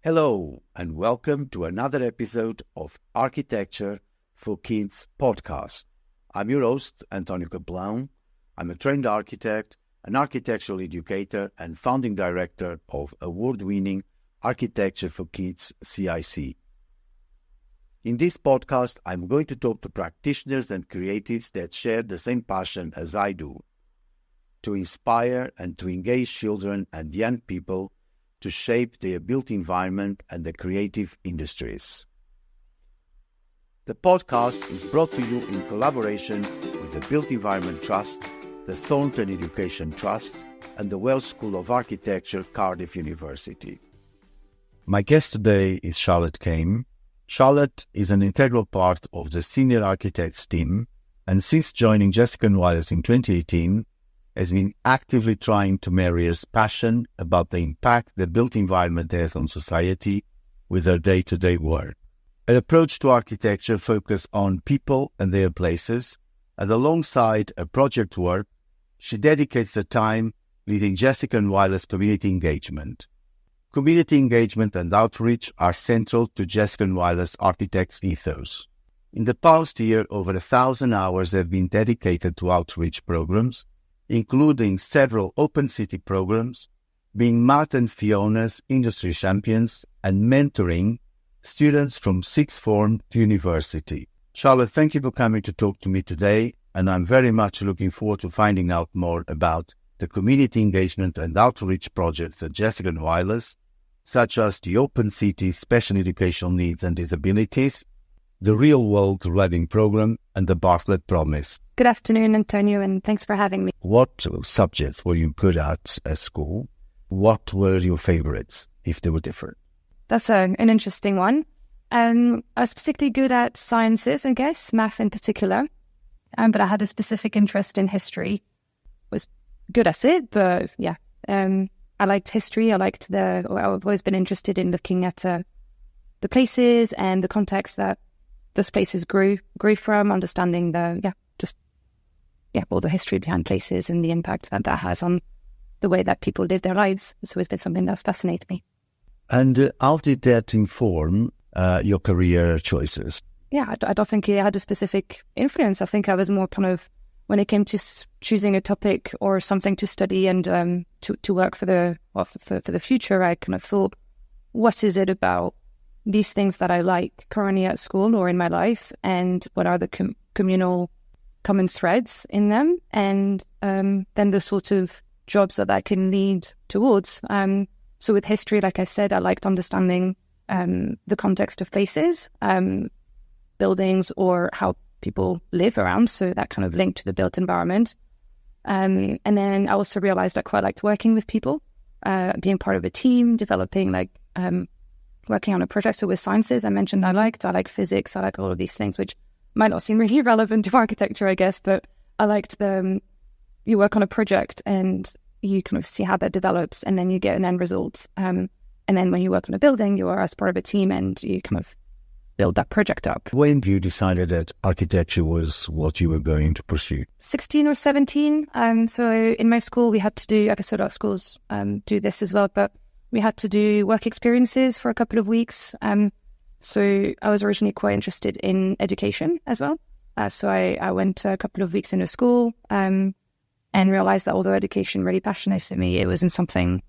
Hello, and welcome to another episode of Architecture for Kids podcast. I'm your host, António Capelão. I'm a trained architect, an architectural educator, and founding director of award-winning Architecture for Kids CIC. In this podcast, I'm going to talk to practitioners and creatives that share the same passion as I do, to inspire and to engage children and young people to shape their built environment and the creative industries. The podcast is brought to you in collaboration with the Built Environment Trust, the Thornton Education Trust, and the Welsh School of Architecture, Cardiff University. My guest today is Charlotte Keime. Charlotte is an integral part of the Senior Architects team, and since joining Jestico+Whiles in 2018, has been actively trying to marry her passion about the impact the built environment has on society with her day-to-day work. Her approach to architecture focuses on people and their places, and alongside her project work, she dedicates her time leading Jestico+Whiles community engagement. Community engagement and outreach are central to Jestico+Whiles architects' ethos. In the past year, over 1,000 hours have been dedicated to outreach programs, including several open city programs, being Matt and Fiona's industry champions, and mentoring students from sixth form to university. Charlotte, thank you for coming to talk to me today, and I'm very much looking forward to finding out more about the community engagement and outreach projects at Jestico+Whiles, such as the Open City Special Educational Needs and Disabilities, the Real World Learning Program, and the Bartlett Promise. Good afternoon, Antonio, and thanks for having me. What subjects were you good at school? What were your favorites, if they were different? That's an interesting one. I was particularly good at sciences, I guess, math in particular, but I had a specific interest in history. Was good at it, but yeah. I liked history. I've always been interested in looking at the places and the context that those places grew from, understanding all the history behind places and the impact that has on the way that people live their lives. It's always been something that's fascinated me. And how did that inform your career choices? Yeah, I don't think it had a specific influence. I think I was more kind of, when it came to choosing a topic or something to study and to work for the future, I kind of thought, what is it about these things that I like currently at school or in my life, and what are the communal common threads in them, and then the sort of jobs that can lead towards. So with history, like I said, I liked understanding the context of places, buildings, or how people live around, so that kind of linked to the built environment. And then I also realized I quite liked working with people, being part of a team, developing working on a project. So with sciences, I mentioned I like physics, I like all of these things, which might not seem really relevant to architecture, I guess, but I liked you work on a project and you kind of see how that develops, and then you get an end result. And then when you work on a building, you are as part of a team and you kind of build that project up. When you decided that architecture was what you were going to pursue? 16 or 17. So in my school, we had to do, I guess a lot of schools do this as well, but we had to do work experiences for a couple of weeks. So I was originally quite interested in education as well. So I went a couple of weeks in a school and realized that although education really passionated me, it wasn't something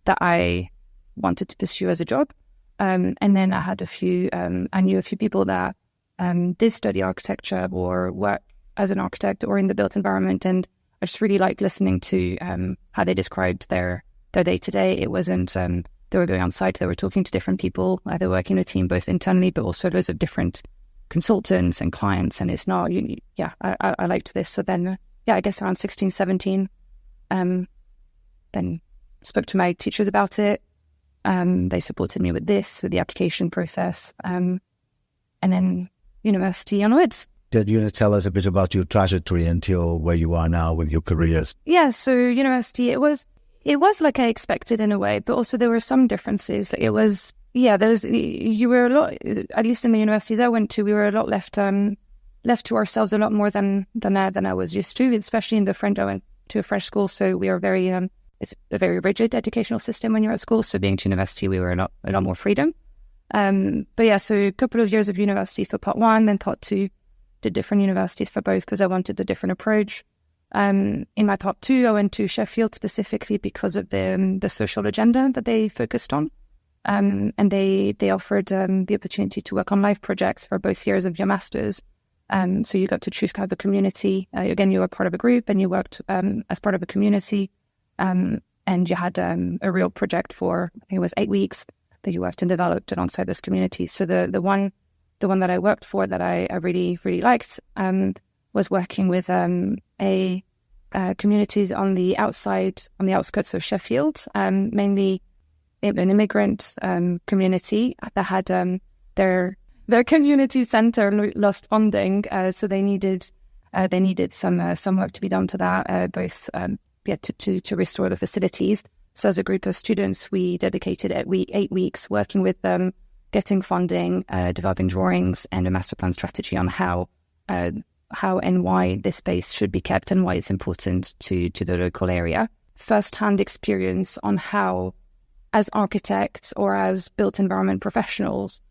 that I wanted to pursue as a job. And then I had I knew a few people that did study architecture or work as an architect or in the built environment. And I just really liked listening to how they described their day-to-day. It wasn't, they were going on site, they were talking to different people, they were working in a team both internally, but also loads of different consultants and clients. And it's not, I liked this. So then, I guess around 16, 17, then spoke to my teachers about it. They supported me with the application process, and then university onwards. Did you tell us a bit about your trajectory until where you are now with your careers? Yeah, so university, it was like I expected in a way, but also there were some differences. Like you were a lot, at least in the universities I went to, we were a lot left to ourselves a lot more than I was used to, especially in I went to a French school, so we are very it's a very rigid educational system when you're at school. So being to university, we were a lot more freedom. But yeah, so a couple of years of university for part one, then part two, did different universities for both because I wanted the different approach. In my part two, I went to Sheffield specifically because of the social agenda that they focused on. And they offered the opportunity to work on life projects for both years of your master's. So you got to choose kind of the community. Again, you were part of a group and you worked as part of a community. And you had a real project for, I think it was 8 weeks that you worked and developed alongside this community. So the one that I worked for that I really, really liked was working with communities on the outskirts of Sheffield, mainly an immigrant community that had their community centre lost funding, so they needed some work to be done to that, both to restore the facilities. So as a group of students, we dedicated 8 weeks working with them, getting funding, developing drawings and a master plan strategy on how and why this space should be kept and why it's important to the local area. First-hand experience on how, as architects or as built environment professionals,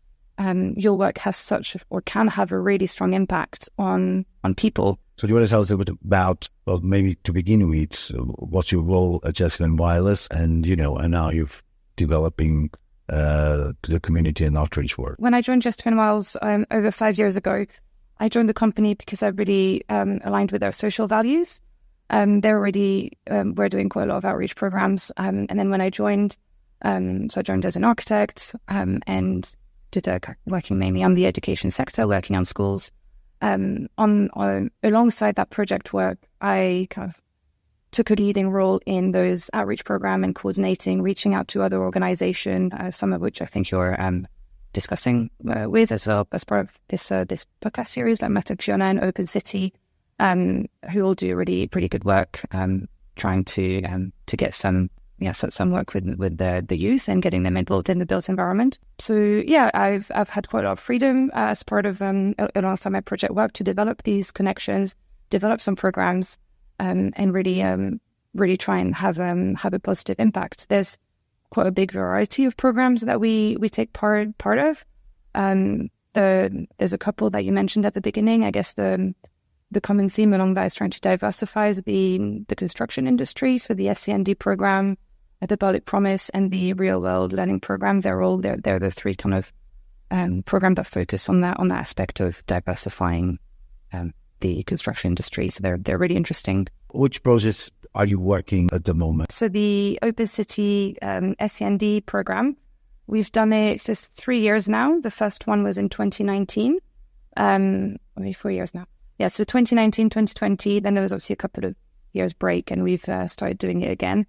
your work has such or can have a really strong impact on people. So do you want to tell us a bit about, well, maybe to begin with, what's your role at Jestico+Whiles and now you're developing the community and outreach work? When I joined Jestico+Whiles over 5 years ago, I joined the company because I really aligned with their social values. They already were doing quite a lot of outreach programs. And then when I joined, so I joined as an architect and did working mainly on the education sector, working on schools. Alongside that project work, I kind of took a leading role in those outreach program and coordinating, reaching out to other organizations, some of which I think you're discussing with as well as part of this podcast series, like Metaxiona and Open City, who all do really pretty good work trying to get some work with the youth and getting them involved in the built environment. So yeah, I've had quite a lot of freedom as part of alongside my project work to develop these connections, develop some programs, and really try and have a positive impact. There's quite a big variety of programs that we take part of. There's a couple that you mentioned at the beginning. I guess the common theme along that is trying to diversify the construction industry. So the SCND program, the Berlitz Promise, and the Real World Learning program. They're the three kind of programs that focus on that aspect of diversifying the construction industry. So they're really interesting. Which projects are you working at the moment? So the Open City SCND program, we've done it for 3 years now. The first one was in 2019, maybe 4 years now. Yeah, so 2019, 2020, then there was obviously a couple of years break and we've started doing it again.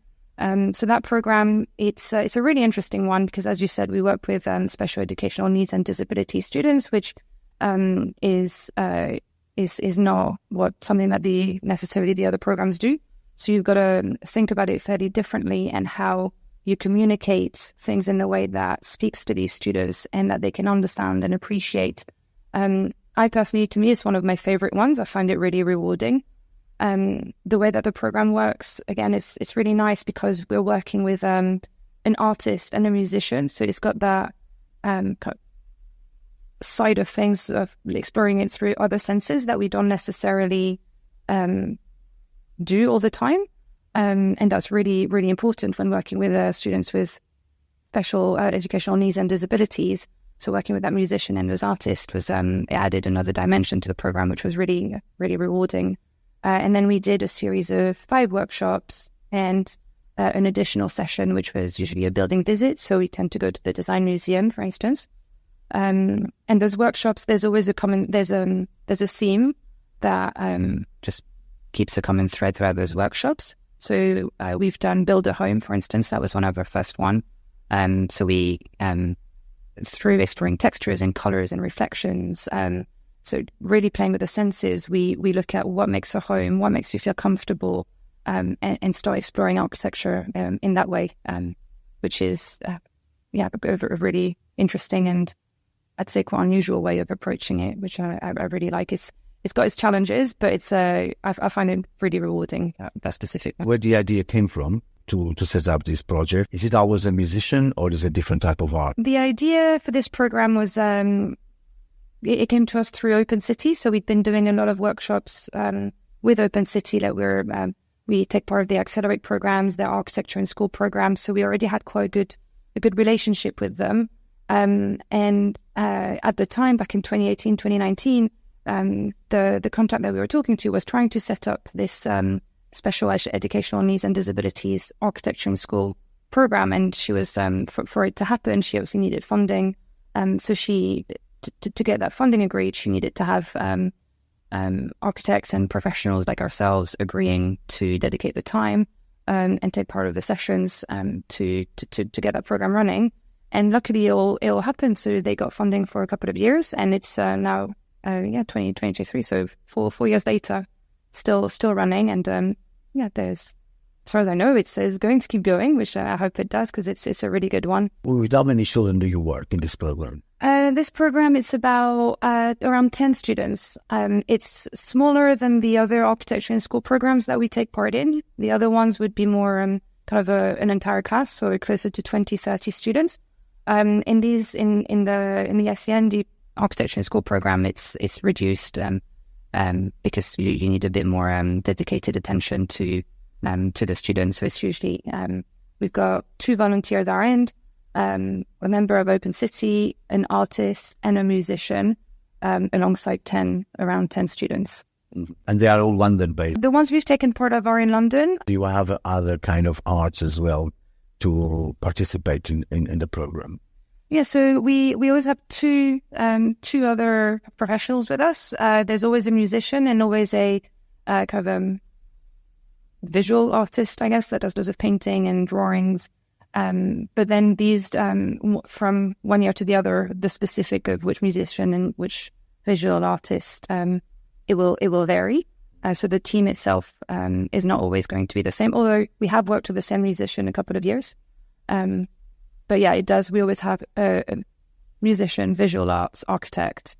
So that program, it's a really interesting one because, as you said, we work with special educational needs and disability students, which is not something that necessarily the other programs do. So you've got to think about it fairly differently and how you communicate things in the way that speaks to these students and that they can understand and appreciate. I personally, to me, it's one of my favorite ones. I find it really rewarding. The way that the program works, again, it's really nice because we're working with an artist and a musician. So it's got that side of things of exploring it through other senses that we don't necessarily do all the time. And that's really, really important when working with students with special educational needs and disabilities. So working with that musician and those artists was it added another dimension to the program, which was really, really rewarding. And then we did a series of 5 workshops and an additional session, which was usually a building visit. So we tend to go to the design museum, for instance. And those workshops, there's always there's a theme that just keeps a common thread throughout those workshops. So we've done Build a Home, for instance. That was one of our first one. So we, through exploring textures and colors and reflections, so really playing with the senses, we look at what makes a home, what makes you feel comfortable, and start exploring architecture in that way, which is, a really interesting and I'd say quite unusual way of approaching it, which I really like. It's got its challenges, but I find it really rewarding, that specific one. Where the idea came from to set up this project? Is it always a musician or is it a different type of art? The idea for this program was it came to us through Open City. So we'd been doing a lot of workshops with Open City that we take part of the Accelerate programs, the architecture and school programs. So we already had quite a good relationship with them. And at the time, back in 2018, 2019, the contact that we were talking to was trying to set up this special educational needs and disabilities architecture and school program. And she was, for it to happen, she obviously needed funding. So to get that funding agreed, she needed to have architects and professionals like ourselves agreeing to dedicate the time and take part of the sessions to get that program running. And luckily, it all happened. So they got funding for a couple of years, and it's now 2023. So 4 years later, still running. And there's, as far as I know, it's going to keep going, which I hope it does, because it's a really good one. With how many children do you work in this program? This program, it's about around 10 students. It's smaller than the other architecture and school programs that we take part in. The other ones would be more kind of an entire class, so closer to 20, 30 students. In the SEND architecture and school program, it's reduced because you need a bit more dedicated attention to the students. So it's usually we've got 2 volunteers at our end, a member of Open City, an artist, and a musician, alongside around 10 students. And they are all London-based? The ones we've taken part of are in London. Do you have other kind of arts as well to participate in the program? Yeah, so we always have two other professionals with us. There's always a musician and always a kind of visual artist, I guess, that does lots of painting and drawings. But then these, from one year to the other, the specific of which musician and which visual artist, it will vary. So the team itself is not always going to be the same, although we have worked with the same musician a couple of years. But yeah, it does. We always have a musician, visual arts, architect,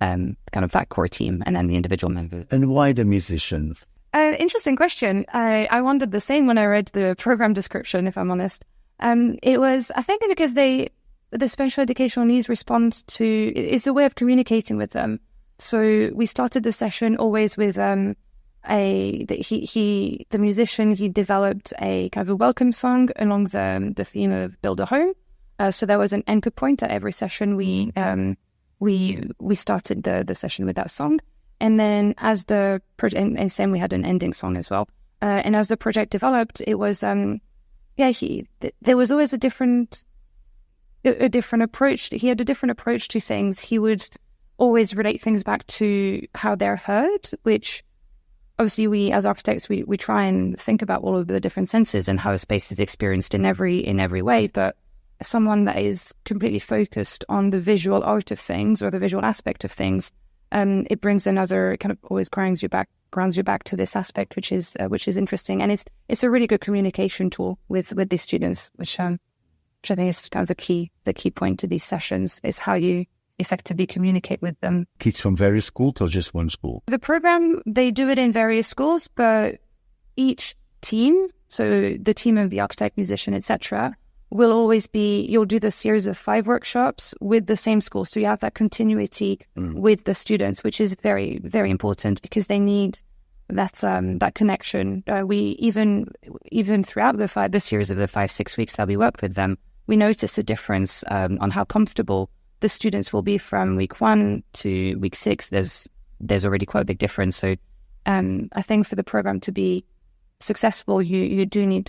kind of that core team, and then the individual members. And why the musicians? Interesting question. I wondered the same when I read the program description, if I'm honest. It was, I think, because the special educational needs respond to, it's a way of communicating with them. So we started the session always with the musician, he developed a kind of a welcome song along the theme of Build a Home. So there was an anchor point at every session. We started the session with that song. And then as the project, and same, we had an ending song as well. And as the project developed, it was, there was always a different approach. He had a different approach to things. He would always relate things back to how they're heard, which obviously we as architects, we try and think about all of the different senses and how a space is experienced in every way. But someone that is completely focused on the visual art of things or the visual aspect of things, it brings another kind of always grounds you back to this aspect, which is interesting. And it's a really good communication tool with these students, which I think is kind of the key point to these sessions, is how you effectively communicate with them. Kids from various schools or just one school? The program, they do it in various schools, but each team, so the team of the architect, musician, etc., will always be, you'll do the series of 5 workshops with the same school. So you have that continuity with the students, which is very, very important because they need that connection. We even throughout the series of the 5-6 weeks that we work with them, we notice a difference on how comfortable the students will be from week 1 to week 6. There's already quite a big difference. So I think for the program to be successful, you do need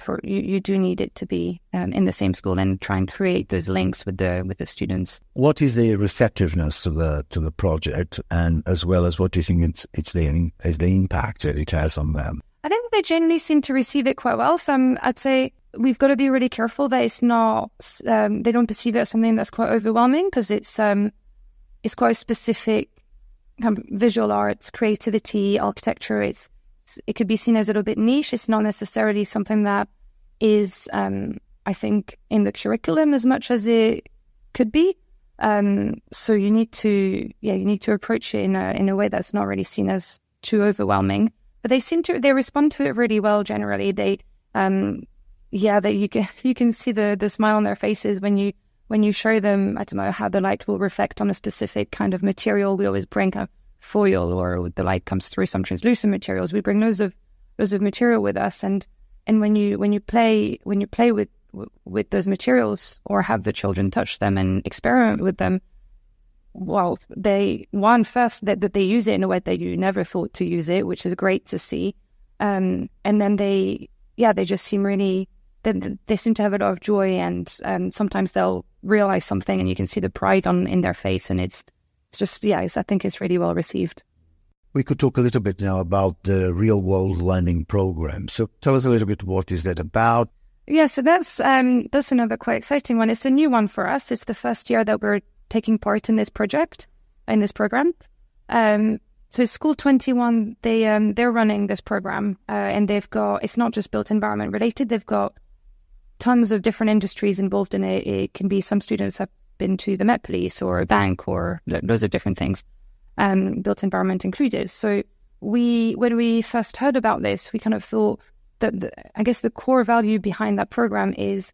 it to be in the same school and try and create those links with the students. What is the receptiveness to the project, and as well as what do you think it's the impact that it has on them? I think they generally seem to receive it quite well. So I'd say we've got to be really careful that it's not they don't perceive it as something that's quite overwhelming, because it's quite a specific kind of visual arts, creativity, architecture. It could be seen as a little bit niche. It's not necessarily something that is, I think, in the curriculum as much as it could be. So you need to approach it in a way that's not really seen as too overwhelming. But they respond to it really well generally. They that you can see the smile on their faces when you show them, I don't know, how the light will reflect on a specific kind of material. We always bring a foil, or the light comes through some translucent materials. We bring loads of material with us, and when you play with those materials, or have the children touch them and experiment with them, well, first that they use it in a way that you never thought to use it, which is great to see, and then they just seem really. They seem to have a lot of joy, and sometimes they'll realize something, and you can see the pride in their face, and it's just, I think it's really well received. We could talk a little bit now about the Real World Learning Program. So tell us a little bit, what is that about? Yeah, so that's another quite exciting one. It's a new one for us. It's the first year that we're taking part in this project, in this program. So School 21, they're running this program, and it's not just built environment related. They've got tons of different industries involved in it. It can be, some students have been to the Met Police or a bank or loads of different things, built environment included. So when we first heard about this, we kind of thought that I guess the core value behind that program is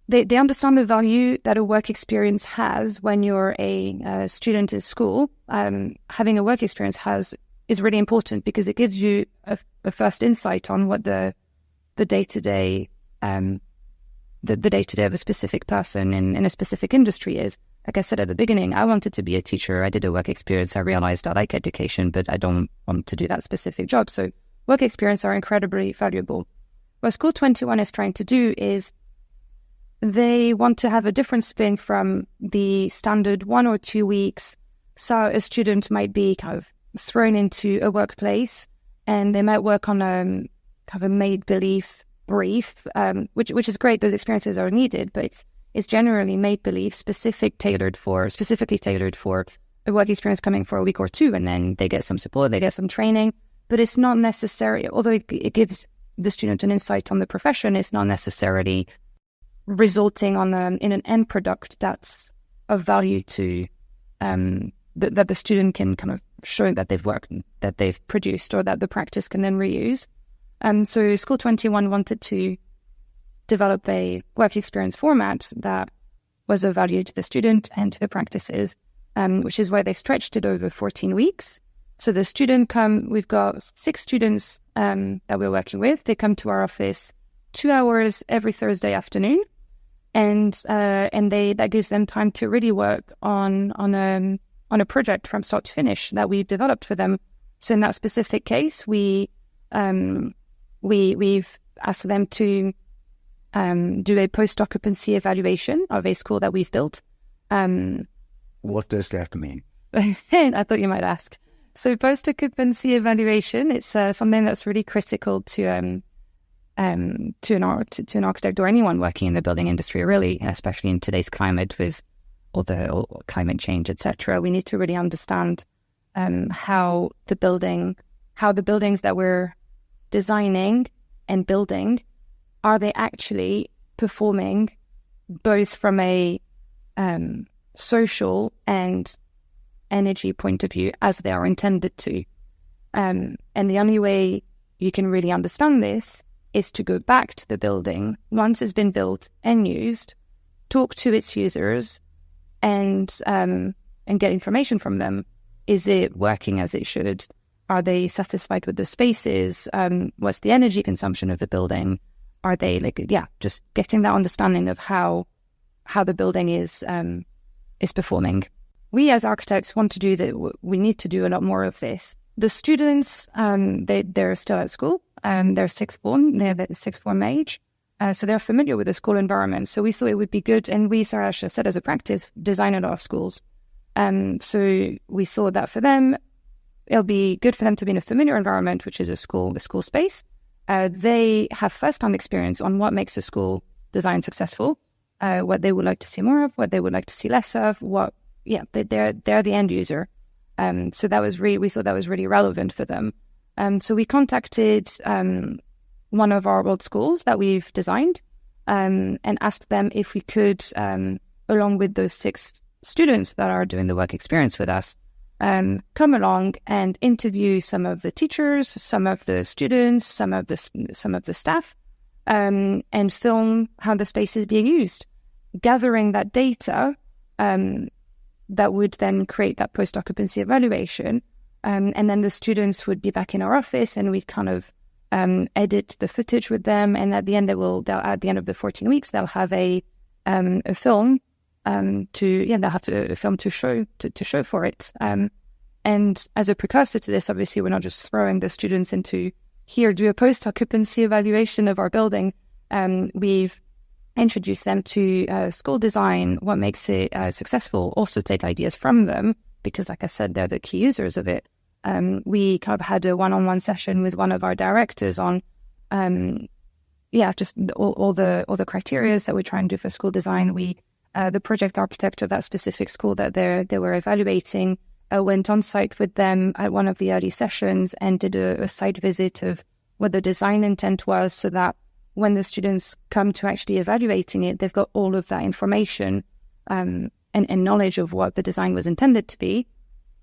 they understand the value that a work experience has when you're a student at school. Having a work experience is really important, because it gives you a first insight on what the day-to-day the day-to-day of a specific person in a specific industry is. Like I said at the beginning, I wanted to be a teacher. I did a work experience. I realized I like education, but I don't want to do that specific job. So work experience are incredibly valuable. What School 21 is trying to do is they want to have a different spin from the standard 1 or 2 weeks. So a student might be kind of thrown into a workplace, and they might work on kind of a make-believe brief, which is great. Those experiences are needed, but it's generally make-believe, specifically tailored for a work experience coming for a week or two, and then they get some support, they get some training. But it's not necessary, although it gives the student an insight on the profession, it's not necessarily resulting in an end product that's of value to that the student can kind of show that they've worked, that they've produced, or that the practice can then reuse. So School 21 wanted to develop a work experience format that was of value to the student and to the practices, which is why they've stretched it over 14 weeks. So the student we've got 6 students that we're working with. They come to our office 2 hours every Thursday afternoon, and that gives them time to really work on a project from start to finish that we've developed for them. So in that specific case, we've asked them to do a post-occupancy evaluation of a school that we've built. What does that mean? I thought you might ask. So post-occupancy evaluation, it's something that's really critical to an architect or anyone working in the building industry, really, especially in today's climate with all climate change, etc. We need to really understand how the buildings that we're designing and building, are they actually performing both from a social and energy point of view as they are intended to. And the only way you can really understand this is to go back to the building once it's been built and used, talk to its users, and get information from them. Is it working as it should? Are they satisfied with the spaces? What's the energy consumption of the building? Are they just getting that understanding of how the building is performing? We as architects want to do that. We need to do a lot more of this. The students, they're still at school. They're sixth form. They're the sixth form age. So they're familiar with the school environment. So we thought it would be good, and we, Sarash, said as a practice, design a lot of schools. So we thought that for them, it'll be good for them to be in a familiar environment, which is a school space. They have first-hand experience on what makes a school design successful, what they would like to see more of, what they would like to see less of, they're the end user. So we thought that was really relevant for them. So we contacted one of our old schools that we've designed and asked them if we could, along with those 6 students that are doing the work experience with us, come along and interview some of the teachers, some of the students, some of the staff, and film how the space is being used. Gathering that data that would then create that post-occupancy evaluation, and then the students would be back in our office, and we'd kind of edit the footage with them, and at the end at the end of the 14 weeks they'll have a film they'll have a film to show for it. And as a precursor to this, obviously we're not just throwing the students into here, do a post-occupancy evaluation of our building. We've introduced them to school design, what makes it successful, also take ideas from them, because like I said, they're the key users of it. We kind of had a one-on-one session with one of our directors on, just all the criteria that we try and do for school design. The project architect of that specific school that they were evaluating went on site with them at one of the early sessions and did a site visit of what the design intent was, so that when the students come to actually evaluating it, they've got all of that information and knowledge of what the design was intended to be,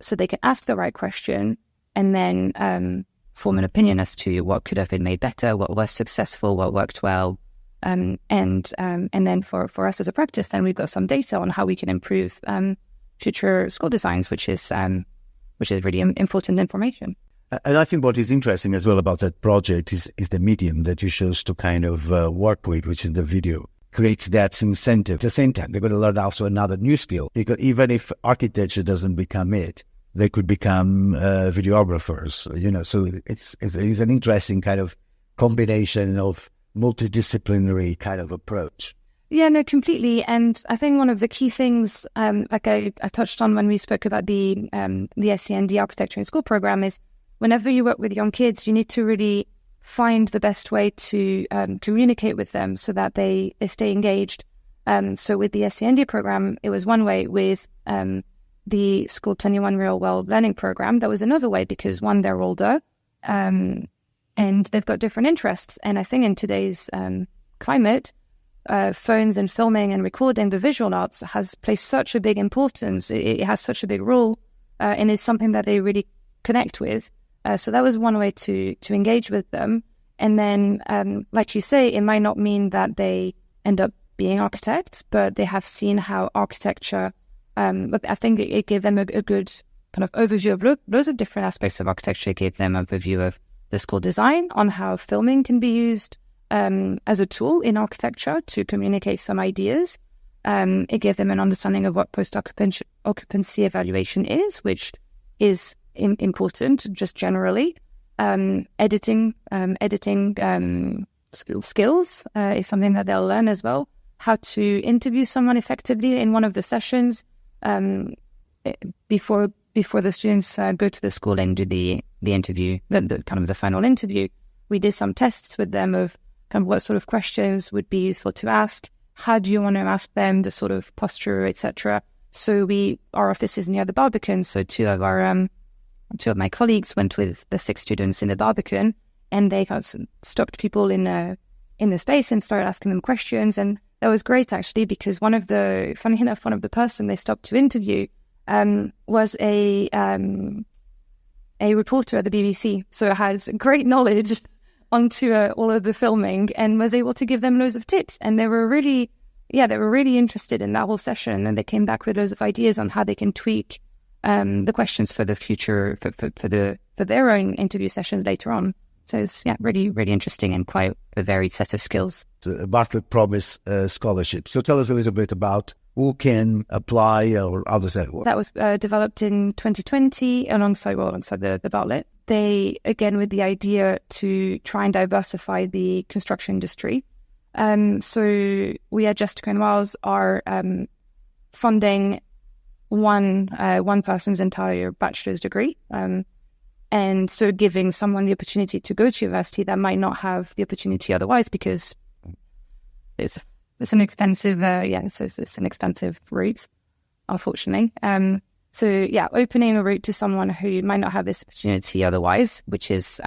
so they can ask the right question and then form an opinion as to what could have been made better, what was successful, what worked well. And then for us as a practice, then we've got some data on how we can improve future school designs, which is really important information. And I think what is interesting as well about that project is the medium that you chose to kind of work with, which is the video. Creates that incentive. At the same time, they're going to learn also another new skill, because even if architecture doesn't become it, they could become videographers, so it's an interesting kind of combination of multidisciplinary kind of approach. Yeah, no, completely. And I think one of the key things, like I touched on when we spoke about the SEND architecture in school program, is whenever you work with young kids, you need to really find the best way to communicate with them so that they stay engaged. So with the SEND program, it was one way. With the School 21 Real World Learning program, that was another way, because one, they're older, and they've got different interests. And I think in today's climate, phones and filming and recording the visual arts has placed such a big importance. It has such a big role, and it's something that they really connect with. So that was one way to engage with them. And then, like you say, it might not mean that they end up being architects, but they have seen how architecture, but I think it gave them a good kind of overview of loads of different aspects of architecture. It gave them a overview of the school design, on how filming can be used as a tool in architecture to communicate some ideas. It gave them an understanding of what post-occupancy evaluation is, which is important just generally. Editing skills is something that they'll learn as well. How to interview someone effectively in one of the sessions before the students go to the school and do the interview, the kind of the final interview. We did some tests with them of kind of what sort of questions would be useful to ask. How do you want to ask them? The sort of posture, etc. So our office is near the Barbican. So two of my colleagues went with the 6 students in the Barbican, and they kind of stopped people in the space and started asking them questions. And that was great, actually, because funny enough, one of the person they stopped to interview was a reporter at the BBC. So had great knowledge onto all of the filming and was able to give them loads of tips. And they were really interested in that whole session. And they came back with loads of ideas on how they can tweak the questions for the future, for their own interview sessions later on. So it's really, really interesting and quite a varied set of skills. So Bartlett Promise Scholarship. So tell us a little bit about who can apply, or how does that work? That was developed in 2020 alongside the Bartlett. They, again, with the idea to try and diversify the construction industry. So we at Jestico+Whiles are funding one person's entire bachelor's degree. And so giving someone the opportunity to go to university that might not have the opportunity otherwise, because it's an expensive, it's an expensive route, unfortunately. Opening a route to someone who might not have this opportunity otherwise, which is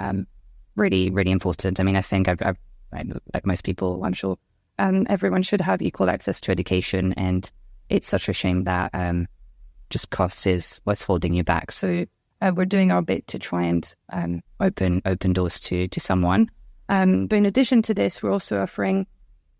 really, really important. I mean, I think I've like most people, I'm sure everyone should have equal access to education, and it's such a shame that just cost is what's holding you back. So we're doing our bit to try and open doors to someone. But in addition to this, we're also offering,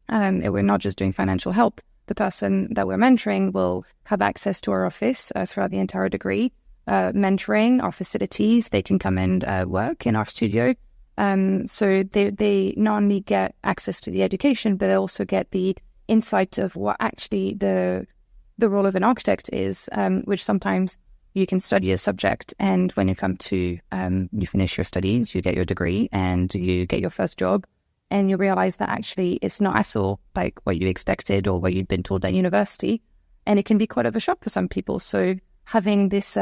we're not just doing financial help. The person that we're mentoring will have access to our office throughout the entire degree, mentoring our facilities. They can come and work in our studio. So they not only get access to the education, but they also get the insight of what actually the role of an architect is, which sometimes you can study a subject, and when you come to, you finish your studies, you get your degree, and you get your first job, and you realize that actually it's not at all like what you expected or what you'd been told at university, and it can be quite of a shock for some people. So having this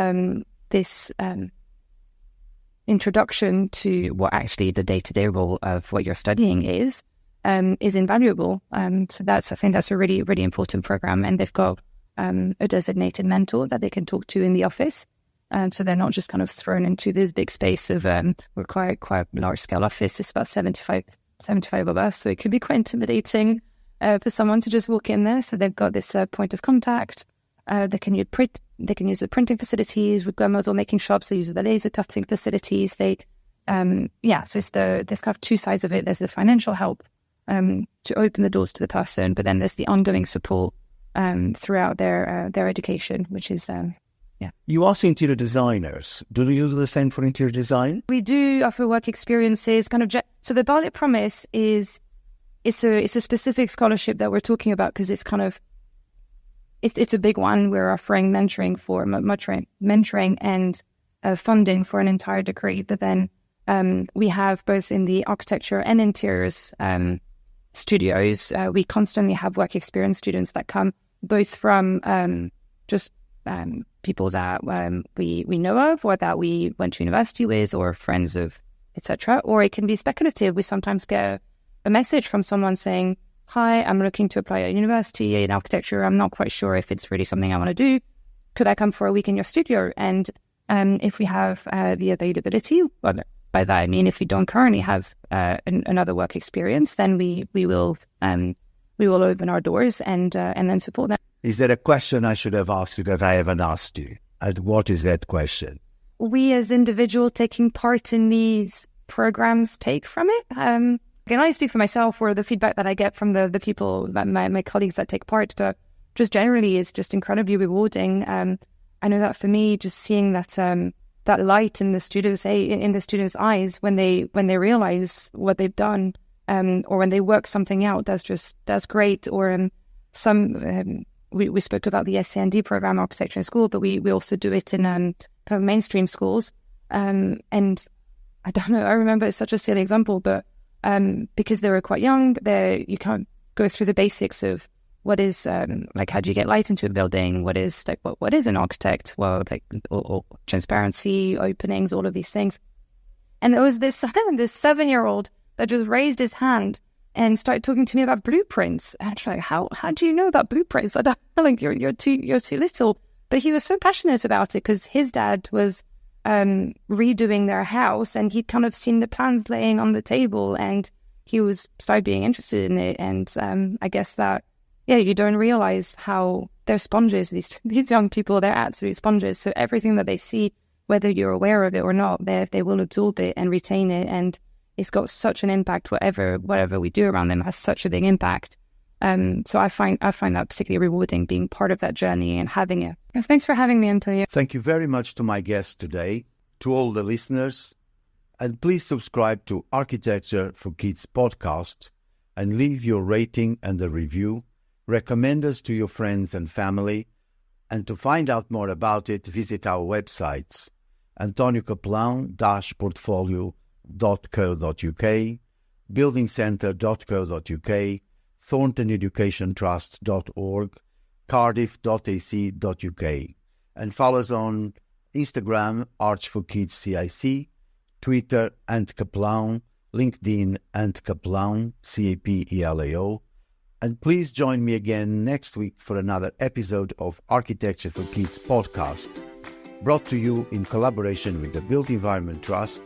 introduction to what actually the day-to-day role of what you're studying is invaluable. So I think that's a really, really important program, and they've got a designated mentor that they can talk to in the office. So they're not just kind of thrown into this big space of, we're quite large-scale office. It's about 75 of us, so it could be quite intimidating for someone to just walk in there. So they've got this point of contact. They can use the printing facilities. We've got model making shops. They use the laser cutting facilities. So there's kind of two sides of it. There's the financial help to open the doors to the person, but then there's the ongoing support throughout their education, which is You ask interior designers. Do you do the same for interior design? We do offer work experiences. So the Bartlett Promise it's a specific scholarship that we're talking about because it's kind of it's a big one. We're offering mentoring and funding for an entire degree. But then we have both in the architecture and interiors studios. We constantly have work experience students that come both from people that we know of or that we went to university with or friends of, etc. Or it can be speculative. We sometimes get a message from someone saying, "Hi, I'm looking to apply at university in architecture. I'm not quite sure if it's really something I want to do. Could I come for a week in your studio?" And if we have the availability, well, by that I mean if we don't currently have another work experience, then we will open our doors and then support them. Is there a question I should have asked you that I haven't asked you? And what is that question? We as individuals taking part in these programs take from it. I can only speak for myself or the feedback that I get from the people, that my colleagues that take part, but just generally is just incredibly rewarding. I know that for me, just seeing that light in the students' eyes when they realize what they've done, or when they work something out, that's great. Or we spoke about the SCND program, architecture in school, but we also do it in kind of mainstream schools. And I don't know, I remember it's such a silly example, but because they were quite young, you can't go through the basics of what is like how do you get light into a building? What is what is an architect? Well, like or transparency, openings, all of these things. And there was this 7-year-old that just raised his hand and started talking to me about blueprints. And I'm like, how do you know about blueprints? I don't like you're too little. But he was so passionate about it because his dad was redoing their house, and he'd kind of seen the plans laying on the table, and he started being interested in it. And I guess that you don't realize how they're sponges. These young people, they're absolute sponges. So everything that they see, whether you're aware of it or not, they will absorb it and retain it, and it's got such an impact. Whatever we do around them has such a big impact. So I find that particularly rewarding, being part of that journey and having it. Thanks for having me, Antonio. Thank you very much to my guest today, to all the listeners, and please subscribe to Architecture for Kids podcast and leave your rating and a review. Recommend us to your friends and family, and to find out more about it, visit our websites antoniocaplan-portfolio.co.uk, buildingcentre.co.uk, thorntoneducationtrust.org, cardiff.ac.uk, and follow us on Instagram, Arch for Kids CIC, Twitter, @Kaplan, LinkedIn, @Kaplan, CAPELAO. And please join me again next week for another episode of Architecture for Kids podcast, brought to you in collaboration with the Built Environment Trust,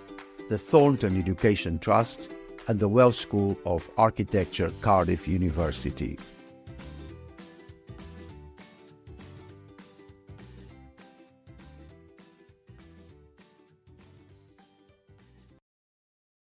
the Thornton Education Trust, and the Welsh School of Architecture, Cardiff University.